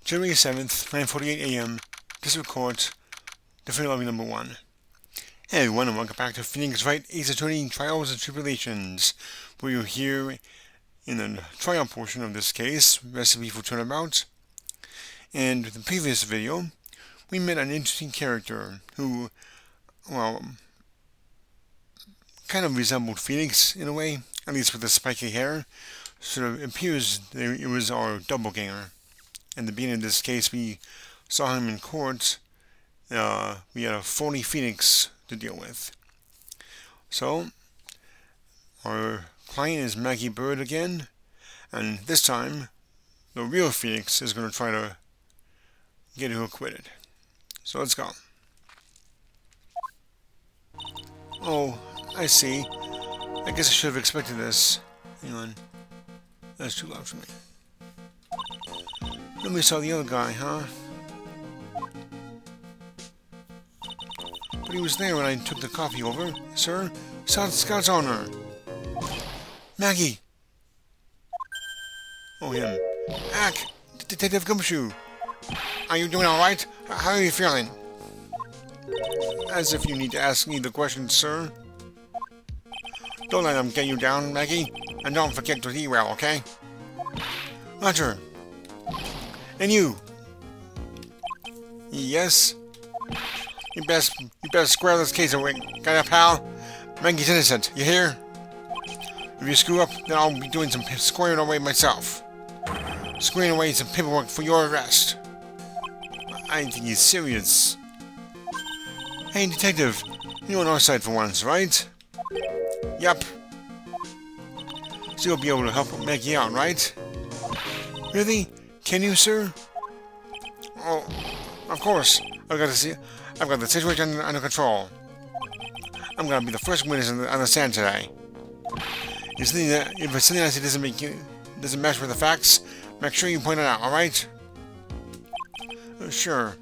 January 7th, 9:48 a.m., District Court, Defendant Lobby Number 1. Hey everyone, and welcome back to Phoenix Wright Ace Attorney Trials and Tribulations, where you're here in the trial portion of this case, Recipe for Turnabout. And in the previous video, we met an interesting character who, well, kind of resembled Phoenix in a way, at least with the spiky hair. Sort of appears that it was our doppelganger. In the beginning of this case, we saw him in court. We had a phony Phoenix to deal with. So, our client is Maggie Bird again, and this time, the real Phoenix is going to try to get her acquitted. So let's go. Oh, I see. I guess I should have expected this. Hang on. That's too loud for me. Then we saw the other guy, huh? But he was there when I took the coffee over. Sir, Scout's on her. Maggie! Oh, him. Ack! Detective Gumshoe! Are you doing alright? How are you feeling? As if you need to ask me the question, sir. Don't let them get you down, Maggie. And don't forget to eat well, okay? Roger. And you? Yes? You best square this case away. Got it, pal? Maggie's innocent. You hear? If you screw up, then I'll be doing some squaring away myself. Squaring away some paperwork for your arrest. I think he's serious. Hey, detective. You're on our side for once, right? Yup. So you'll be able to help Maggie out, right? Really? Can you, sir? Oh, of course. I've got the situation under control. I'm gonna be the first witness on the stand today. If something I say doesn't match with the facts, make sure you point it out. All right? Sure.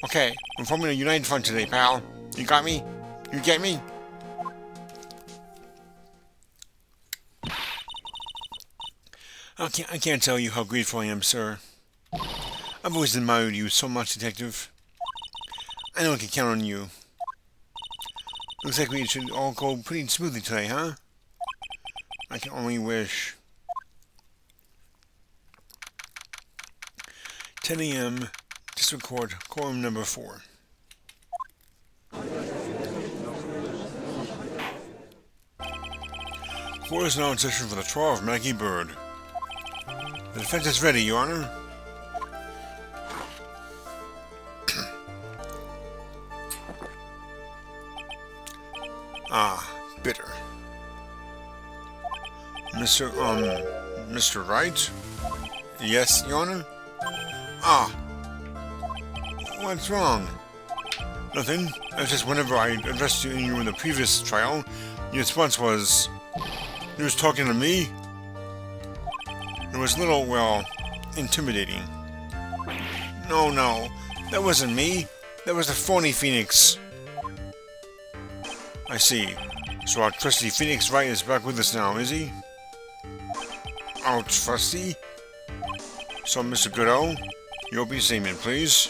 Okay, we're forming a united front today, pal. You got me? You get me? I can't tell you how grateful I am, sir. I've always admired you so much, Detective. I know I can count on you. Looks like we should all go pretty smoothly today, huh? I can only wish. 10 a.m. District Court, Quorum Number 4. Court is now in session for the trial of Maggie Bird. The defense is ready, Your Honor. Bitter. Mr. Wright? Yes, Your Honor? What's wrong? Nothing. It's just whenever I addressed you in the previous trial, your response was, "You was talking to me?" It was a little, well, intimidating. No, that wasn't me. That was the phony Phoenix. I see. So our trusty Phoenix Wright is back with us now, is he? Our trusty? So, Mr. Goodo, you'll be seaman, please.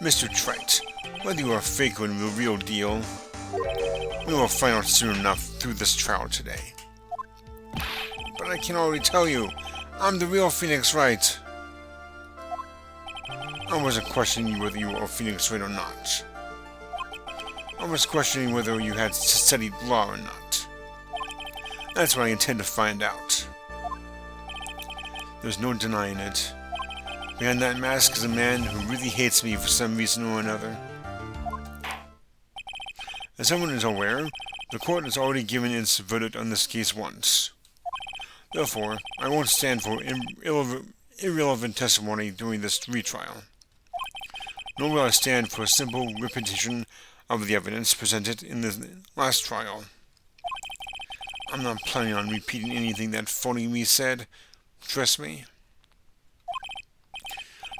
Mr. Trite, whether you are fake or the real deal, we will find out soon enough through this trial today. But I can already tell you, I'm the real Phoenix Wright. I wasn't questioning whether you were Phoenix Wright or not. I was questioning whether you had studied law or not. That's what I intend to find out. There's no denying it. Behind that mask is a man who really hates me for some reason or another. As everyone is aware, the court has already given its verdict on this case once. Therefore, I won't stand for irrelevant testimony during this retrial. Nor will I stand for a simple repetition of the evidence presented in the last trial. I'm not planning on repeating anything that phony me said. Trust me.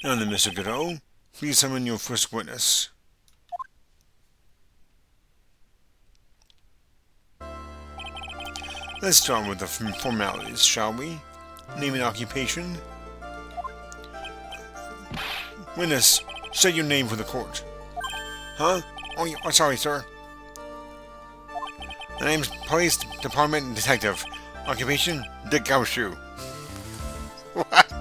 Now then, Mr. Godot, please summon your first witness. Let's start with the formalities, shall we? Name and occupation. Witness, say your name for the court. Huh? Oh, sorry, sir. My name's Police Department Detective. Occupation, Dick Gumshoe. What?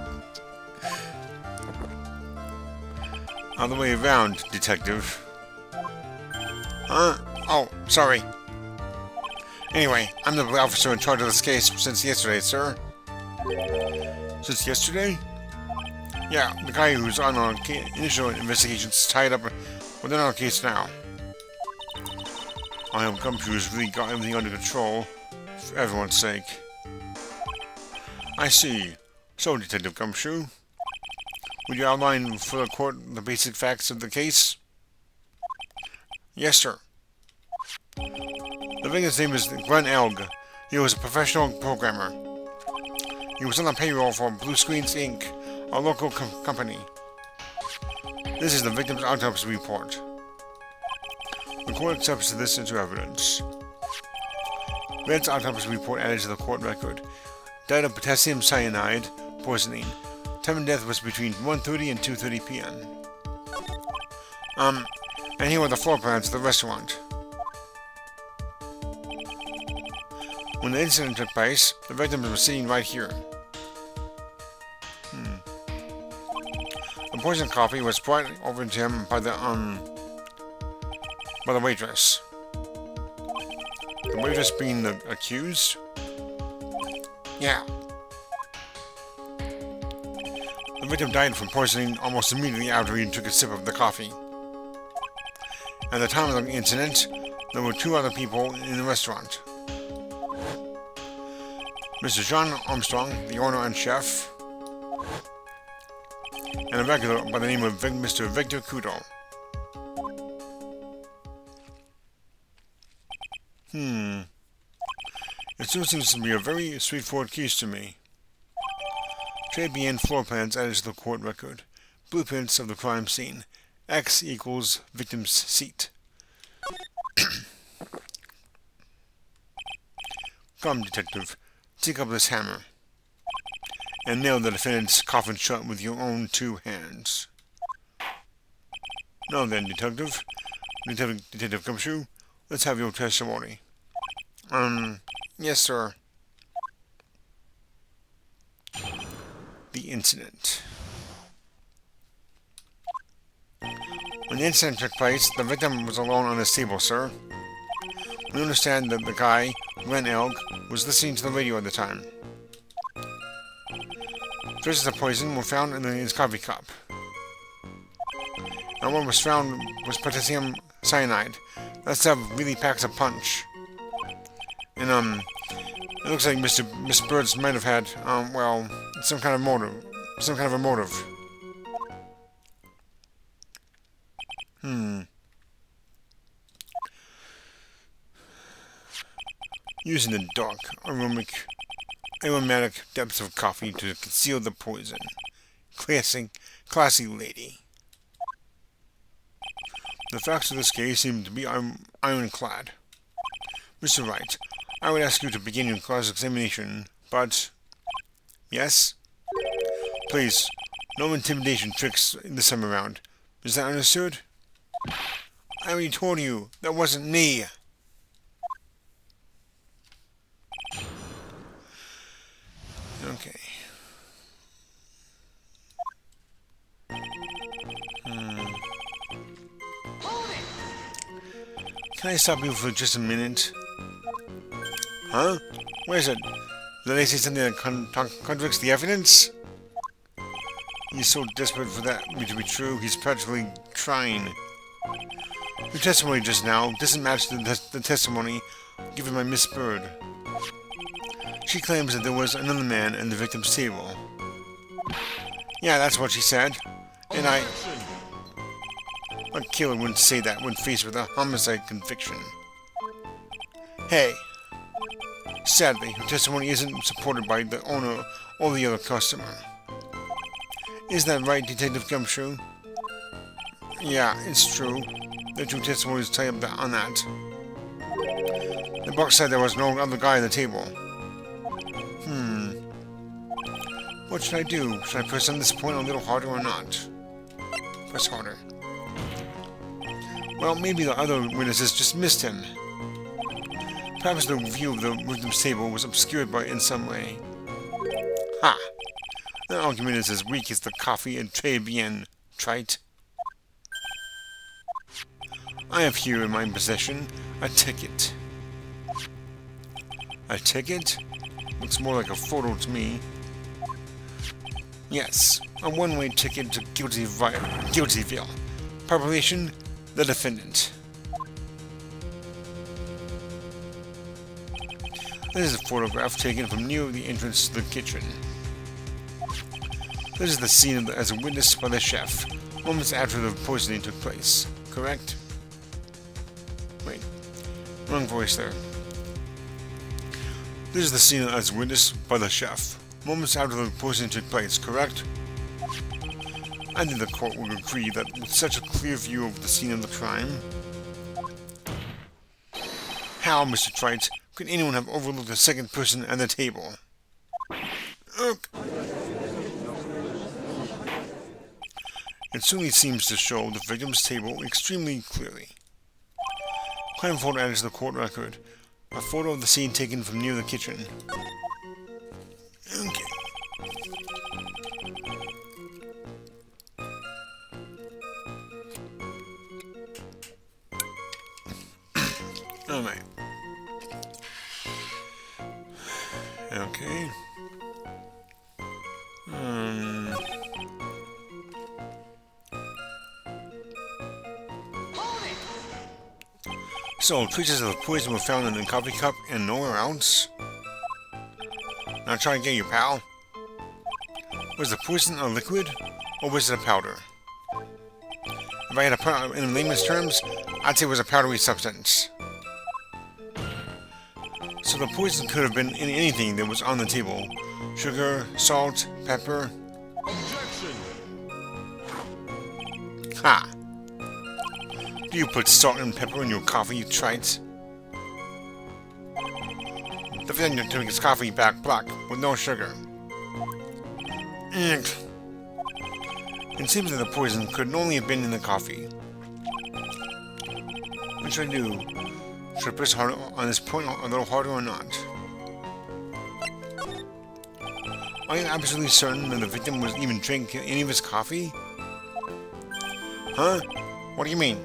Other way around, Detective. Huh? Oh, sorry. Anyway, I'm the officer in charge of this case since yesterday, sir. Since yesterday? Yeah, the guy who's on our initial investigation's tied up within our case now. I hope Gumshoe's really got everything under control, for everyone's sake. I see. So, Detective Gumshoe, would you outline for the court the basic facts of the case? Yes, sir. The victim's name is Glenn Elg. He was a professional programmer. He was on the payroll for Blue Screens Inc., a local company. This is the victim's autopsy report. The court accepts this into evidence. Red's autopsy report added to the court record. Died of potassium cyanide poisoning. Time of death was between 1:30 and 2:30 p.m. And here were the floor plans of the restaurant. When the incident took place, the victim was sitting right here. The poisoned coffee was brought over to him by the waitress. The waitress being the accused? Yeah. The victim died from poisoning almost immediately after he took a sip of the coffee. At the time of the incident, there were two other people in the restaurant. Mr. John Armstrong, the owner and chef, and a regular by the name of Mr. Victor Kudo. It still seems to be a very straightforward case to me. Trade BN floor plans added to the court record. Blueprints of the crime scene. X equals victim's seat. Come, detective. Take up this hammer and nail the defendant's coffin shut with your own two hands. Now then, Detective Gumshoe, let's have your testimony. Yes, sir. The incident. When the incident took place, the victim was alone on his table, sir. We understand that the guy, Glenn Elg, was listening to the radio at the time. Traces of poison were found in his coffee cup. And what was found was potassium cyanide. That stuff really packs a punch. And, it looks like Miss Birds might have had, well, some kind of a motive. Using the dark, aromatic depths of coffee to conceal the poison. Classy lady. The facts of this case seem to be ironclad. Mr. Wright, I would ask you to begin your cross-examination, but... Yes? Please, no intimidation tricks this time around. Is that understood? I already told you, that wasn't me. Okay. Can I stop you for just a minute? Huh? What is it? Did they say something that contradicts the evidence? He's so desperate for that to be true, he's practically trying. Your testimony just now doesn't match the testimony given by Miss Bird. She claims that there was another man at the victim's table. Yeah, that's what she said. And a killer wouldn't say that when faced with a homicide conviction. Hey. Sadly, her testimony isn't supported by the owner or the other customer. Isn't that right, Detective Gumshoe? Yeah, it's true. The two testimonies tie up on that. The book said there was no other guy at the table. What should I do? Should I press on this point a little harder or not? Press harder. Well, maybe the other witnesses just missed him. Perhaps the view of the victim's table was obscured by it in some way. Ha! That argument is as weak as the coffee and très bien, trite. I have here in my possession a ticket. A ticket? Looks more like a photo to me. Yes, a one-way ticket to Guiltyville. Population, the defendant. This is a photograph taken from near the entrance to the kitchen. This is the scene as witnessed by the chef, moments after the poisoning took place. Correct? Wait, wrong voice there. This is the scene as witnessed by the chef, moments after the poisoning took place. Correct? I think the court will agree that with such a clear view of the scene of the crime... How, Mr. Trite, could anyone have overlooked the second person at the table? Ugh. It certainly seems to show the victim's table extremely clearly. Crime photo added to the court record. A photo of the scene taken from near the kitchen. Okay. Alright. Okay. So, traces of the poison were found in the coffee cup and nowhere else? Now try and get you, pal. Was the poison a liquid, or was it a powder? If I had to put it in layman's terms, I'd say it was a powdery substance. So the poison could have been in anything that was on the table. Sugar, salt, pepper. Objection! Ha! Do you put salt and pepper in your coffee, you trite? The vendor took his coffee back black, with no sugar. It seems that the poison could only have been in the coffee. What should I do? Should I press harder on this point a little harder or not? Are you absolutely certain that the victim was even drinking any of his coffee? Huh? What do you mean?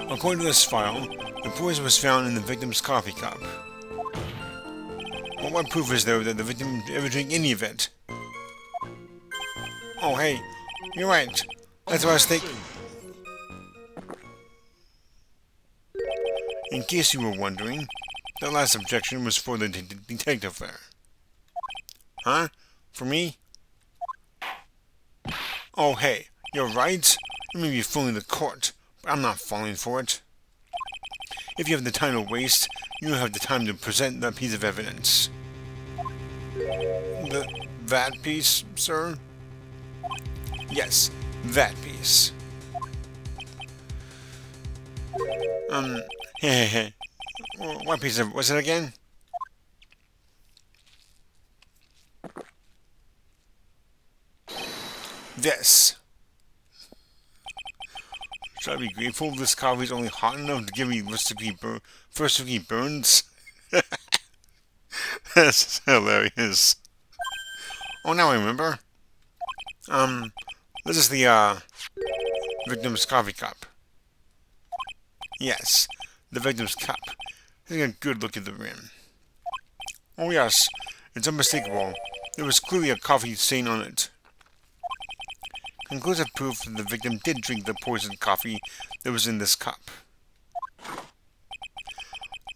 According to this file, the poison was found in the victim's coffee cup. Well, what proof is there that the victim ever drank any of it? Oh, hey, you're right. That's what I was thinking. In case you were wondering, that last objection was for the detective there. Huh? For me? Oh, hey, you're right. You may be fooling the court, but I'm not falling for it. If you have the time to waste, you have the time to present that piece of evidence. That piece, sir? Yes, that piece. Hehehe. What piece of... was it again? This. Should I be grateful this coffee is only hot enough to give me first degree burns? That's hilarious. Oh, now I remember. This is the, victim's coffee cup. Yes, the victim's cup. Taking a good look at the rim. Oh yes, it's unmistakable. There was clearly a coffee stain on it. Conclusive proof that the victim did drink the poisoned coffee that was in this cup.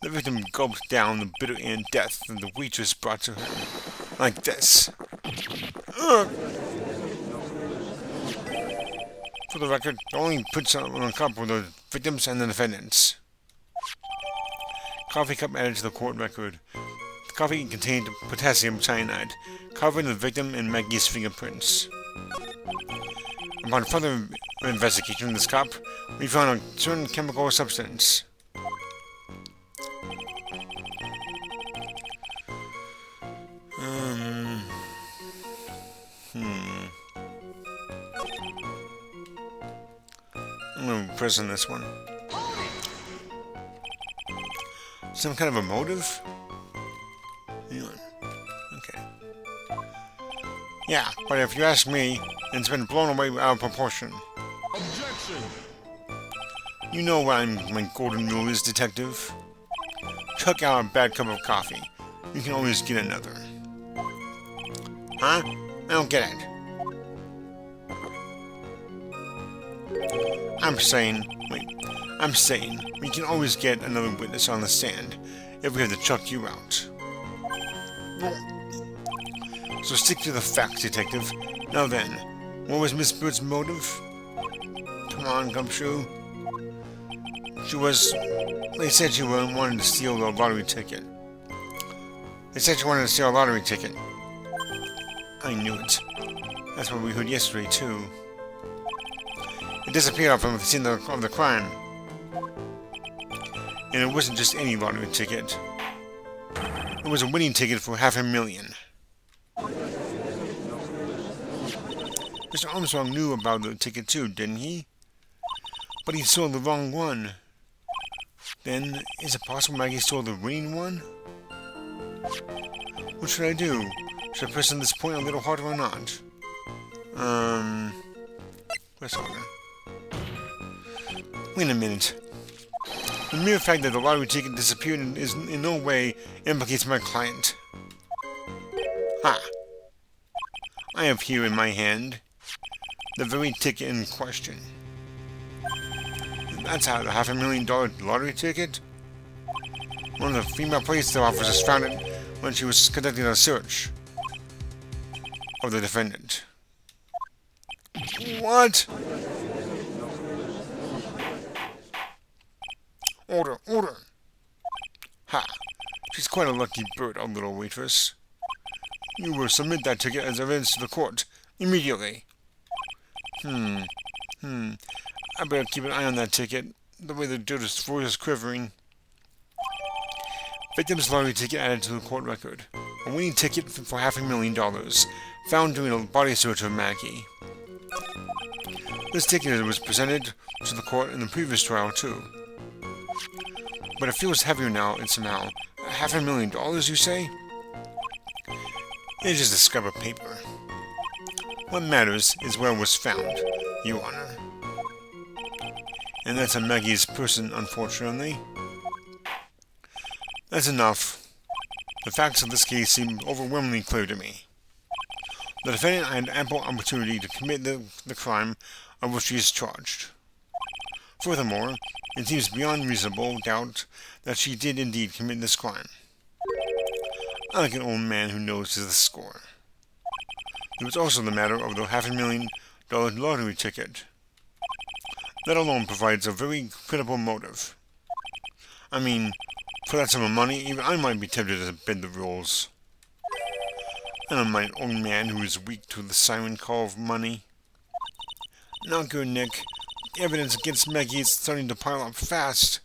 The victim gulped down the bitter and death that the waitress brought to her. Like this. Ugh. For the record, the only puts on the cup were the victims and the defendants. Coffee cup added to the court record. The coffee contained potassium cyanide, covering the victim and Maggie's fingerprints. Upon further investigation of this cup, we found a certain chemical substance. I'm gonna press on this one. Some kind of a motive? Yeah. Okay. Yeah, but if you ask me, it's been blown away out of proportion. Objection! You know what my golden rule is, detective. Chuck out a bad cup of coffee. You can always get another. Huh? I don't get it. I'm saying we can always get another witness on the stand if we have to chuck you out. So stick to the facts, detective. Now then, what was Miss Bird's motive? Come on, Gumshoe. They said she wanted to steal the lottery ticket. I knew it. That's what we heard yesterday, too. It disappeared from the scene of the crime. And it wasn't just any lottery ticket. It was a winning ticket for $500,000. Mr. Armstrong knew about the ticket too, didn't he? But he sold the wrong one. Then, is it possible Maggie stole the winning one? What should I do? Should I press on this point a little harder or not? Press harder. Wait a minute. The mere fact that the lottery ticket disappeared in no way implicates my client. Ha! I have here in my hand the very ticket in question. That's how the $500,000 lottery ticket? One of the female police officers found it when she was conducting a search of the defendant. What? Order, order! Ha! She's quite a lucky bird, our little waitress. You will submit that ticket as evidence to the court, immediately. I better keep an eye on that ticket, the way the judge's voice is quivering. Victim's lottery ticket added to the court record. A winning ticket for $500,000, found during a body search of Maggie. This ticket was presented to the court in the previous trial, too. But it feels heavier now, and somehow. $500,000, you say? It's just a scrap of paper. What matters is where it was found, Your Honor. And that's on Maggie's person, unfortunately. That's enough. The facts of this case seem overwhelmingly clear to me. The defendant had ample opportunity to commit the crime of which she is charged. Furthermore, it seems beyond reasonable doubt that she did indeed commit this crime. I like an old man who knows his score. There was also the matter of the $500,000 lottery ticket. That alone provides a very credible motive. I mean, for that sum of money, even I might be tempted to bend the rules. I don't mind an old man who is weak to the siren call of money. Not good, Nick. The evidence against Maggie is starting to pile up fast.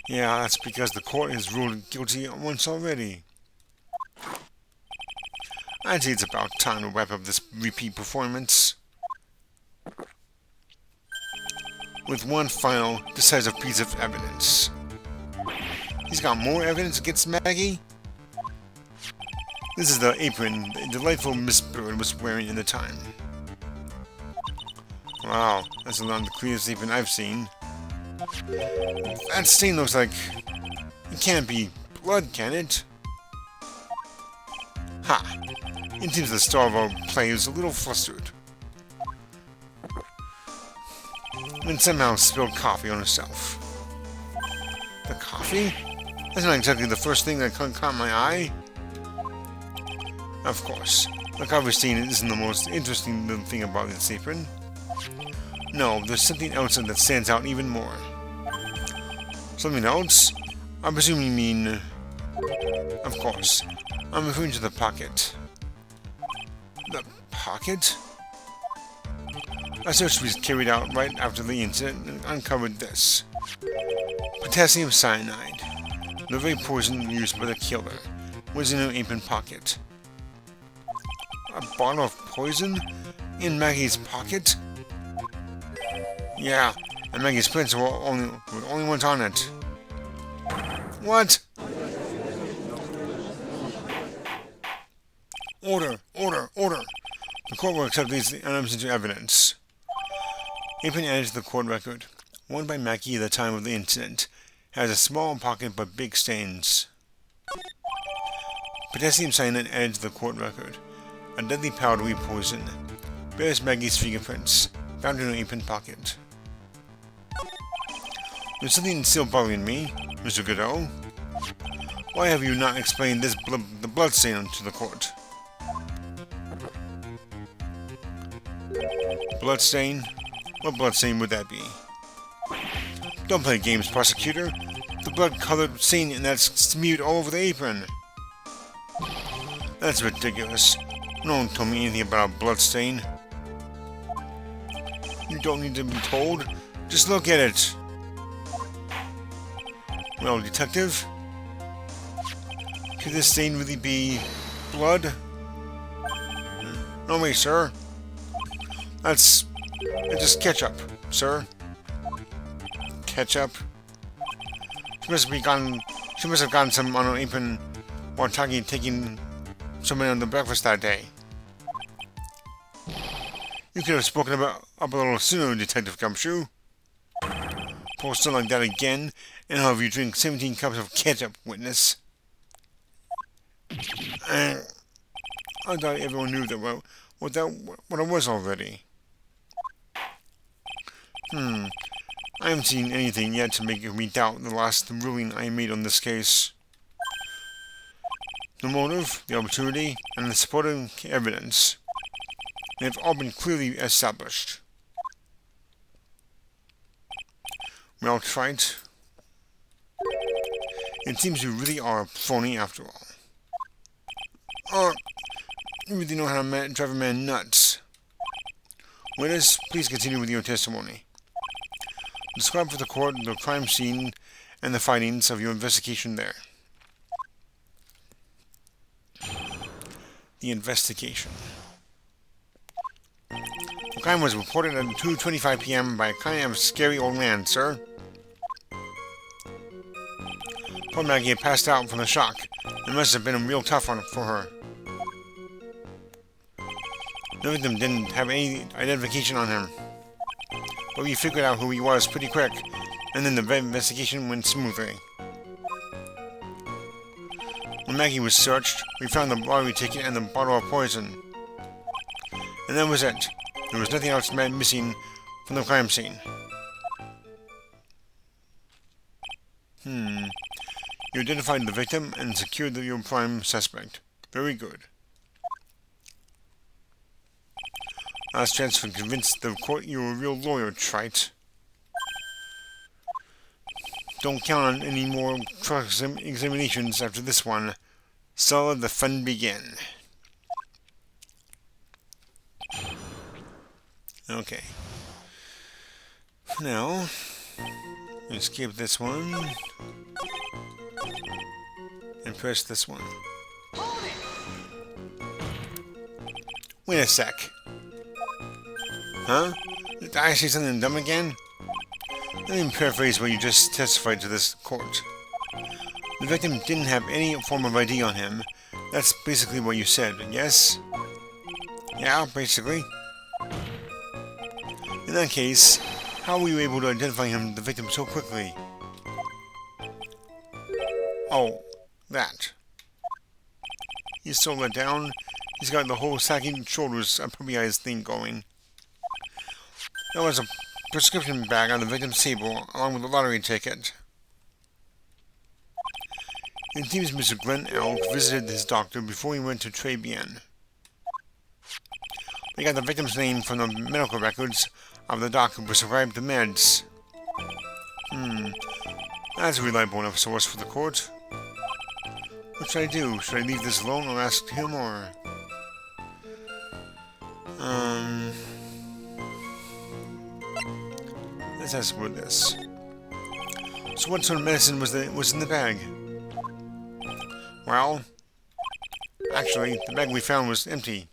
Yeah, that's because the court has ruled guilty once already. I'd say it's about time to wrap up this repeat performance with one final decisive piece of evidence. He's got more evidence against Maggie? This is the apron the delightful Miss Bird was wearing in the time. Wow, that's not the clearest apron I've seen. That stain looks like... It can't be blood, can it? Ha! It seems the star of our play is a little flustered. And somehow spilled coffee on herself. The coffee? That's not exactly the first thing that caught my eye. Of course, the coffee stain isn't the most interesting little thing about this apron. No, there's something else that stands out even more. Something else? I presume you mean... Of course, I'm referring to the pocket. The pocket? A search was carried out right after the incident and uncovered this. Potassium cyanide, the very poison used by the killer, was in her apron pocket. A bottle of poison? In Maggie's pocket? Yeah, and Maggie's prints were the only ones on it. What? Order! Order! Order! The court will accept these items into evidence. Apron added to the court record. Worn by Mackie at the time of the incident. Has a small pocket but big stains. Potassium cyanide added to the court record. A deadly powdery poison. Bears Maggie's fingerprints. Found in her apron pocket. There's something still bothering me, Mr. Godot. Why have you not explained the blood stain to the court? Bloodstain? What bloodstain would that be? Don't play games, prosecutor. The blood-colored stain and that's smeared all over the apron. That's ridiculous. No one told me anything about a bloodstain. You don't need to be told. Just look at it. Well, detective? Could this stain really be blood? No way, sir. It's just ketchup, sir. Ketchup? She must have gotten some on her apron while taking somebody on the breakfast that day. You could have spoken up a little sooner, Detective Gumshoe. Pull something like that again, and I'll have you drink 17 cups of ketchup, witness. I thought everyone knew that what it was already. I haven't seen anything yet to make me doubt the last ruling I made on this case. The motive, the opportunity, and the supporting evidence. They have all been clearly established. Well, Trite, it seems you really are a phony after all. Oh, you really know how to drive a man nuts. Witness, please continue with your testimony. Describe for the court the crime scene and the findings of your investigation there. The investigation. The crime was reported at 2:25 p.m. by a kind of scary old man, sir. Poor Maggie had passed out from the shock. It must have been a real tough one for her. None of them didn't have any identification on him. But we figured out who he was pretty quick, and then the investigation went smoothly. When Maggie was searched, we found the lottery ticket and the bottle of poison. And that was it. There was nothing else missing from the crime scene. You identified the victim and secured your prime suspect. Very good. Last chance to convince the court you're a real lawyer, Trite. Don't count on any more examinations after this one. So let the fun begin. Okay. Now, escape this one. And press this one. Wait a sec. Huh? Did I say something dumb again? Let me paraphrase what you just testified to this court. The victim didn't have any form of ID on him. That's basically what you said, yes? Yeah, basically. In that case, how were you able to identify the victim so quickly? Oh, that. He's so let down. He's got the whole sagging shoulders and puppy eyes thing going. There was a prescription bag on the victim's table, along with a lottery ticket. It seems Mr. Glenn Elk visited his doctor before he went to Tribulations. We got the victim's name from the medical records of the doctor who prescribed the meds. That's a reliable enough source for the court. What should I do? Should I leave this alone or ask him, or... Let's ask about this. So what sort of medicine was in the bag? Well, actually, the bag we found was empty.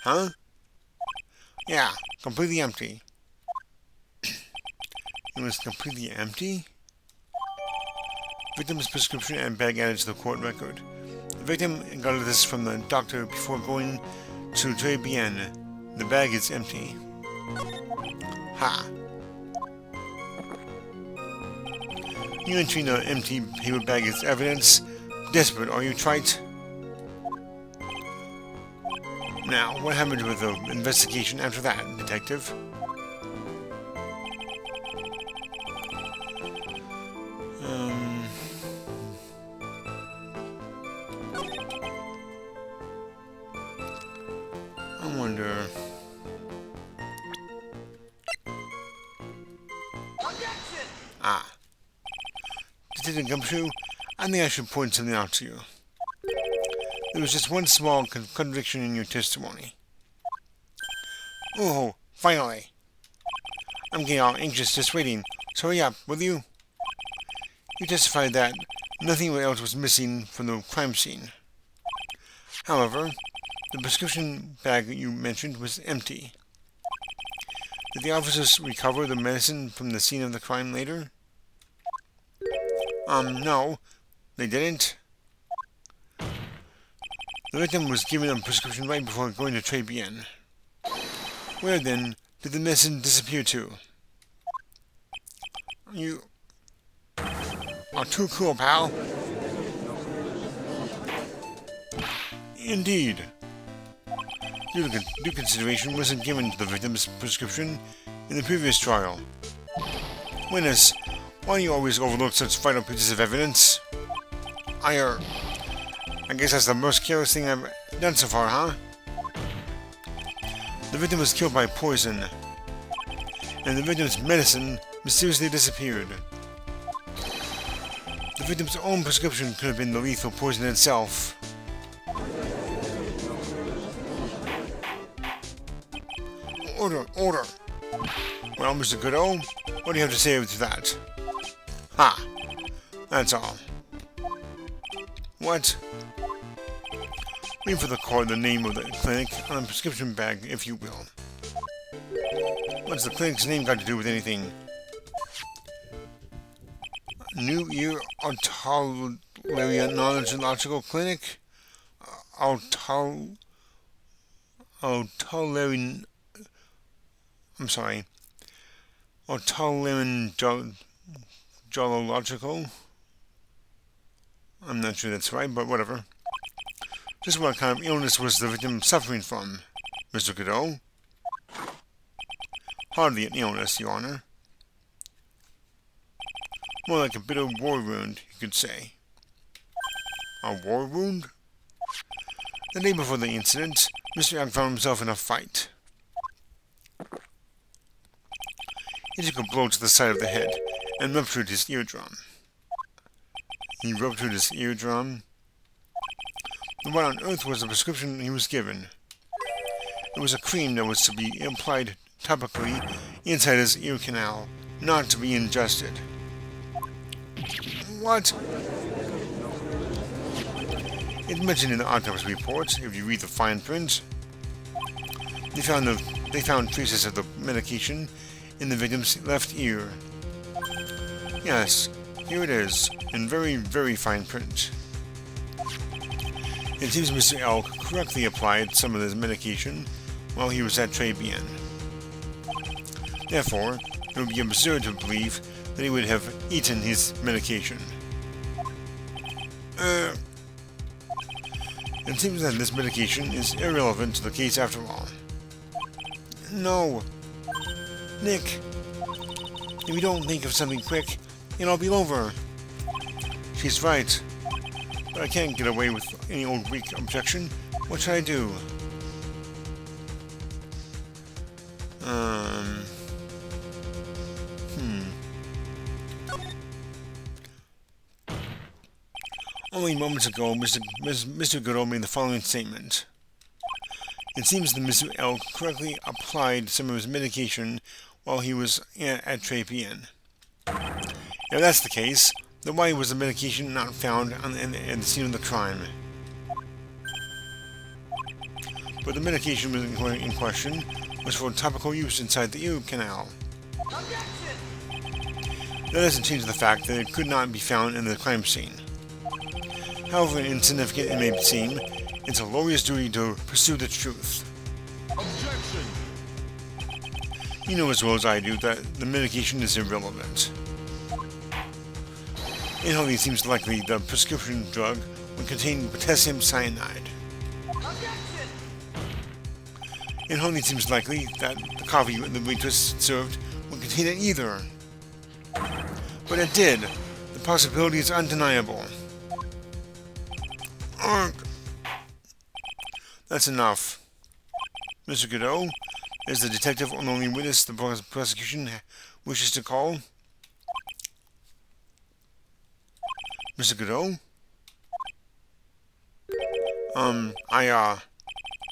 Huh? Yeah, completely empty. It was completely empty. Victim's prescription and bag added to the court record. The victim got this from the doctor before going to Tribulations. The bag is empty. Ha! You entering the empty paper bag as evidence? Desperate, are you, trite? Now, what happened with the investigation after that, detective? I wonder... Ah. Detective Gumshoe, I think I should point something out to you. There was just one small contradiction in your testimony. Oh, finally. I'm getting all anxious just waiting. So hurry up, will you? You testified that nothing else was missing from the crime scene. However, the prescription bag you mentioned was empty. Did the officers recover the medicine from the scene of the crime later? No, they didn't. The victim was given a prescription right before going to Tribulations. Where, then, did the medicine disappear to? You are too cool, pal. Indeed. Due consideration wasn't given to the victim's prescription in the previous trial. Witness, why do you always overlook such vital pieces of evidence? I guess that's the most careless thing I've done so far, huh? The victim was killed by poison, and the victim's medicine mysteriously disappeared. The victim's own prescription could have been the lethal poison itself. Order, order! Well, Mr. Goodall, what do you have to say to that? Ha! That's all. What? Read for the court the name of the clinic on a prescription bag, if you will. What's the clinic's name got to do with anything? New Ear Otolaryngological Clinic? Otolaryngological? I'm not sure that's right, but whatever. Just what kind of illness was the victim suffering from, Mr. Goodall? Hardly an illness, Your Honor. More like a bitter war wound, you could say. A war wound? The day before the incident, Mr. Elk found himself in a fight. He took a blow to the side of the head and ruptured his eardrum. He ruptured his eardrum? What on earth was the prescription he was given? It was a cream that was to be applied topically inside his ear canal, not to be ingested. What? It's mentioned in the autopsy report, if you read the fine print. They found traces of the medication in the victim's left ear. Yes, here it is, in very, very fine print. It seems Mr. Elk correctly applied some of this medication while he was at Tribulations. Therefore, it would be absurd to believe that he would have eaten his medication. It seems that this medication is irrelevant to the case after all. No. Nick, if you don't think of something quick, it'll be over. She's right. But I can't get away with any old weak objection. What should I do? Only moments ago, Mr. Goodall made the following statement. It seems that Mr. Elk correctly applied some of his medication while he was at Tribulations. If that's the case, then why was the medication not found at the scene of the crime? But the medication in question was for topical use inside the ear canal. That doesn't change the fact that it could not be found in the crime scene. However insignificant it may seem, it's a lawyer's duty to pursue the truth. Objection! You know as well as I do that the medication is irrelevant. It hardly seems likely the prescription drug would contain potassium cyanide. Objection! It hardly seems likely that the coffee the waitress served would contain it either. But it did. The possibility is undeniable. Ugh. That's enough. Mr. Godot, is the detective or only witness the prosecution wishes to call? Mr. Godot?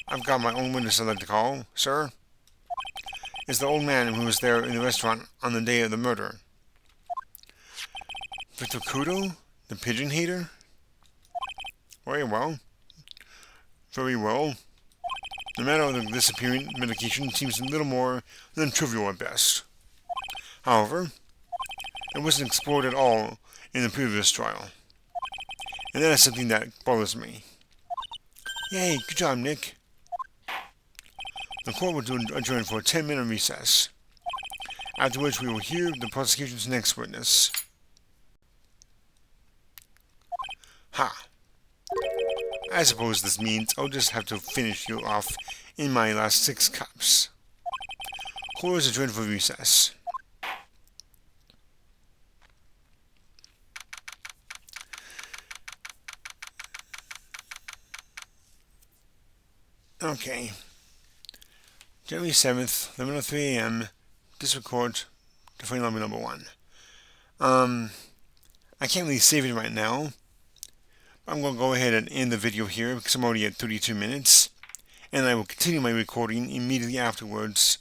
I've got my own witness I'd like to call, sir. It's the old man who was there in the restaurant on the day of the murder. Victor Kudo? The pigeon hater? Very well. Very well. The matter of the disappearing medication seems a little more than trivial at best. However, it wasn't explored at all in the previous trial. And that is something that bothers me. Yay, good job, Nick. The court will adjourn for a 10-minute recess, after which we will hear the prosecution's next witness. Ha! I suppose this means I'll just have to finish you off in my last 6 cups. Court is adjourned for recess. Okay. January 7th, 11:03 a.m. District Court, Defendant Lobby number 1. I can't really save it right now. I'm going to go ahead and end the video here because I'm already at 32 minutes. And I will continue my recording immediately afterwards.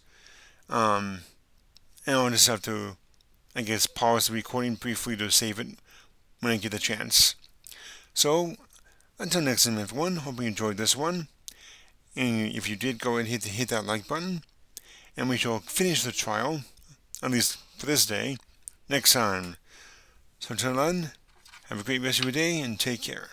And I'll just have to, I guess, pause the recording briefly to save it when I get the chance. So, until next time everyone, hope you enjoyed this one. And if you did, go ahead and hit that like button. And we shall finish the trial, at least for this day, next time. So until then, have a great rest of your day and take care.